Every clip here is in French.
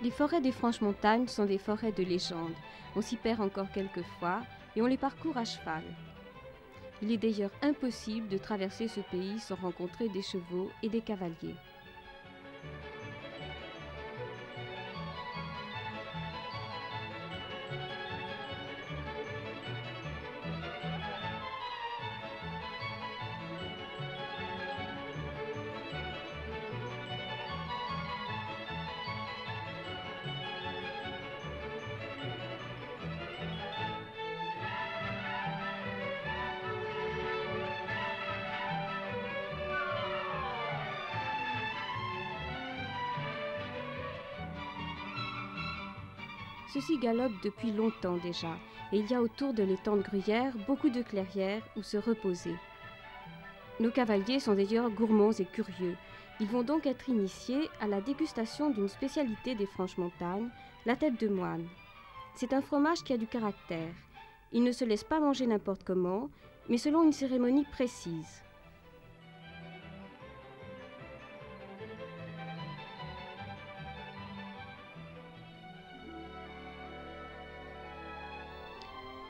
Les forêts des Franches-Montagnes sont des forêts de légende. On s'y perd encore quelquefois et on les parcourt à cheval. Il est d'ailleurs impossible de traverser ce pays sans rencontrer des chevaux et des cavaliers. Ceux-ci galopent depuis longtemps déjà, et il y a autour de l'étang de Gruyère beaucoup de clairières où se reposer. Nos cavaliers sont d'ailleurs gourmands et curieux. Ils vont donc être initiés à la dégustation d'une spécialité des Franches-Montagnes, la tête de moine. C'est un fromage qui a du caractère. Il ne se laisse pas manger n'importe comment, mais selon une cérémonie précise.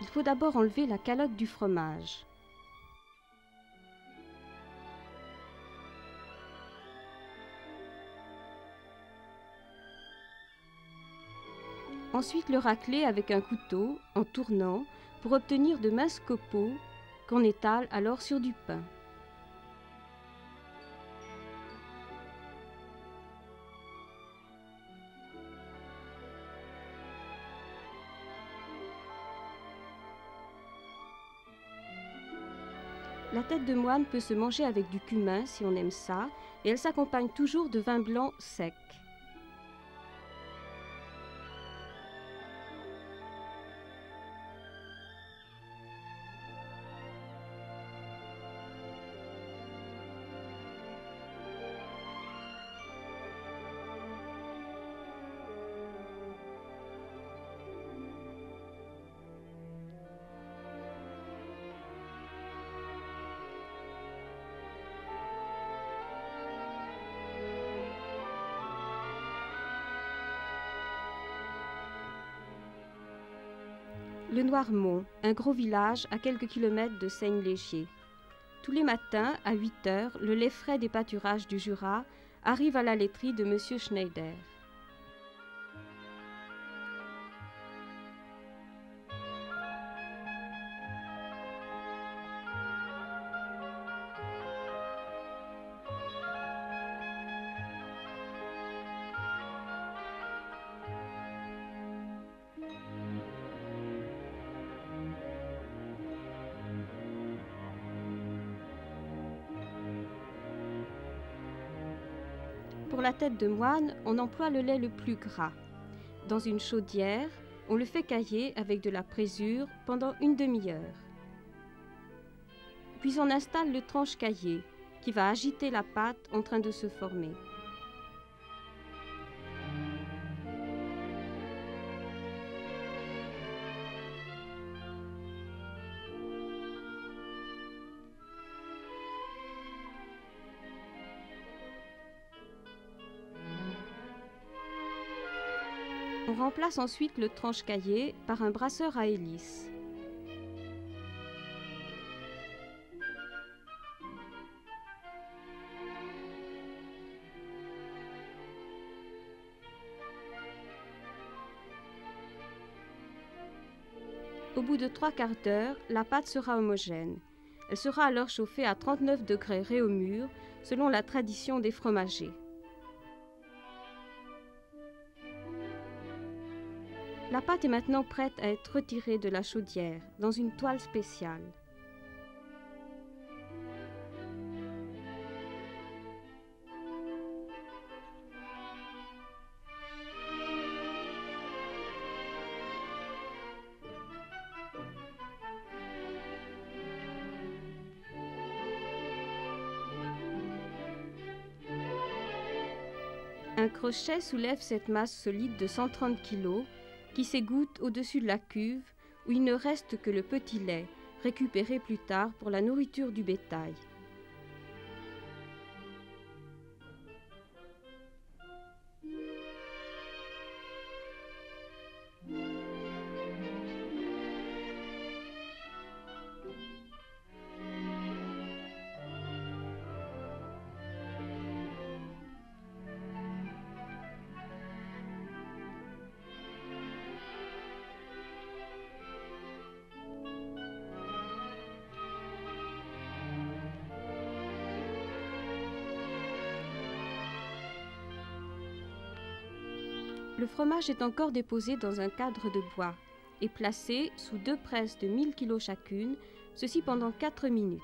Il faut d'abord enlever la calotte du fromage. Ensuite le racler avec un couteau en tournant pour obtenir de minces copeaux qu'on étale alors sur du pain. La tête de moine peut se manger avec du cumin si on aime ça, et elle s'accompagne toujours de vin blanc sec. Le Noirmont, un gros village à quelques kilomètres de Seigne-Légier. Tous les matins, à 8 heures, le lait frais des pâturages du Jura arrive à la laiterie de Monsieur Schneider. Pour la tête de moine, on emploie le lait le plus gras. Dans une chaudière, on le fait cailler avec de la présure pendant une demi-heure. Puis on installe le tranche caillé, qui va agiter la pâte en train de se former. On remplace ensuite le tranche caillé par un brasseur à hélice. Au bout de 3/4 d'heure, la pâte sera homogène. Elle sera alors chauffée à 39 degrés réaumur, selon la tradition des fromagers. La pâte est maintenant prête à être retirée de la chaudière dans une toile spéciale. Un crochet soulève cette masse solide de 130 kg qui s'égoutte au-dessus de la cuve où il ne reste que le petit lait, récupéré plus tard pour la nourriture du bétail. Le fromage est encore déposé dans un cadre de bois et placé sous 2 presses de 1000 kg chacune, ceci pendant 4 minutes.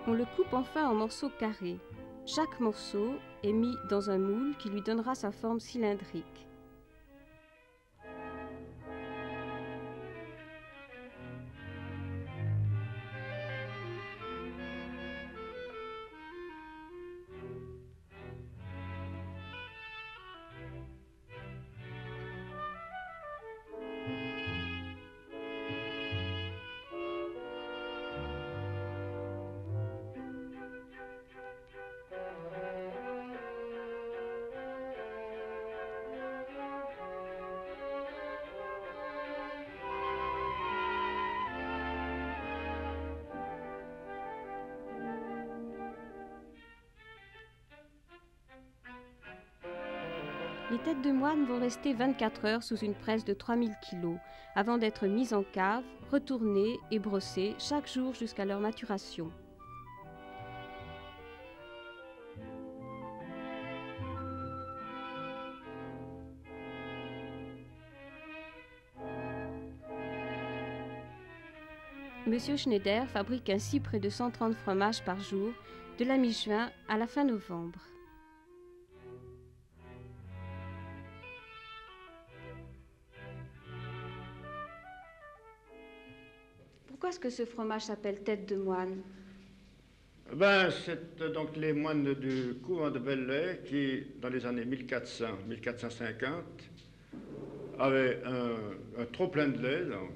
On le coupe enfin en morceaux carrés. Chaque morceau est mis dans un moule qui lui donnera sa forme cylindrique. Les têtes de moine vont rester 24 heures sous une presse de 3000 kg avant d'être mises en cave, retournées et brossées chaque jour jusqu'à leur maturation. Monsieur Schneider fabrique ainsi près de 130 fromages par jour, de la mi-juin à la fin novembre. Pourquoi est-ce que ce fromage s'appelle tête de moine? C'est donc les moines du couvent de Belley qui, dans les années 1400-1450, avaient un trop plein de lait, donc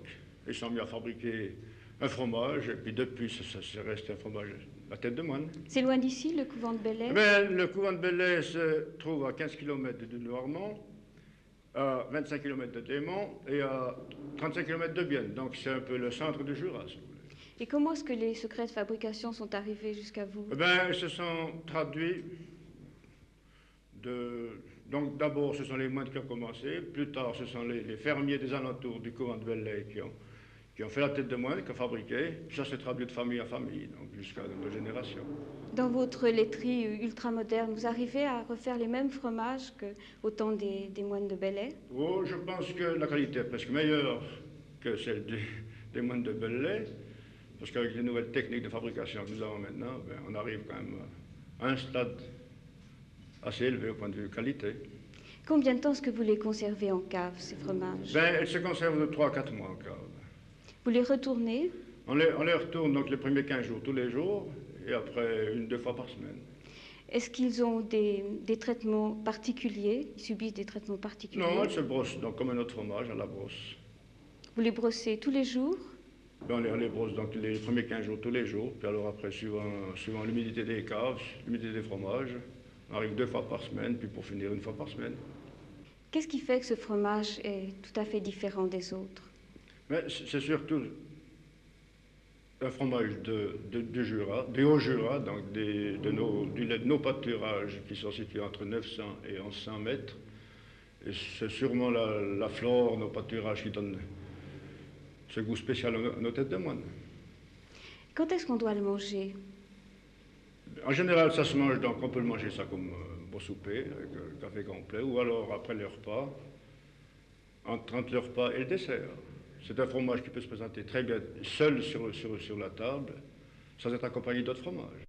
ils sont mis à fabriquer un fromage, et puis depuis, ça reste un fromage, la tête de moine. C'est loin d'ici, le couvent de Belley? Le couvent de Belley se trouve à 15 km de Noirmont, à 25 km de Démont et à 35 km de Bienne. Donc c'est un peu le centre du Jura, si vous voulez. Et comment est-ce que les secrets de fabrication sont arrivés jusqu'à vous? Ils se sont traduits donc d'abord ce sont les moines qui ont commencé, plus tard ce sont les fermiers des alentours du couvent de Belley qui ont fait la tête de moine, qui ont fabriqué, puis ça s'est traduit de famille en famille, donc jusqu'à nos générations. Dans votre laiterie ultramoderne, vous arrivez à refaire les mêmes fromages qu'au temps des moines de Belley? Oh, je pense que la qualité est presque meilleure que celle des moines de Belley, parce qu'avec les nouvelles techniques de fabrication que nous avons maintenant, on arrive quand même à un stade assez élevé au point de vue qualité. Combien de temps est-ce que vous les conservez en cave, ces fromages? Elles se conservent de 3 à 4 mois en cave. Vous les retournez? On les retourne donc les premiers 15 jours tous les jours, et après 1-2 fois par semaine. Est-ce qu'ils ont des traitements particuliers? Ils subissent des traitements particuliers? Non, elles se brossent donc comme un autre fromage à la brosse. Vous les brossez tous les jours? On les brosse donc les premiers 15 jours tous les jours, puis alors après, suivant l'humidité des caves, l'humidité des fromages, on arrive 2 fois par semaine, puis pour finir 1 fois par semaine. Qu'est-ce qui fait que ce fromage est tout à fait différent des autres? C'est surtout un fromage du Jura, des Hauts-Jura, donc du lait de nos pâturages qui sont situés entre 900 et 1100 mètres. Et c'est sûrement la flore, nos pâturages qui donnent ce goût spécial à nos têtes de moine. Quand est-ce qu'on doit le manger? En général, ça se mange, donc on peut le manger ça comme au souper, avec un café complet, ou alors après le repas, entre le repas et le dessert. C'est un fromage qui peut se présenter très bien seul sur la table, sans être accompagné d'autres fromages.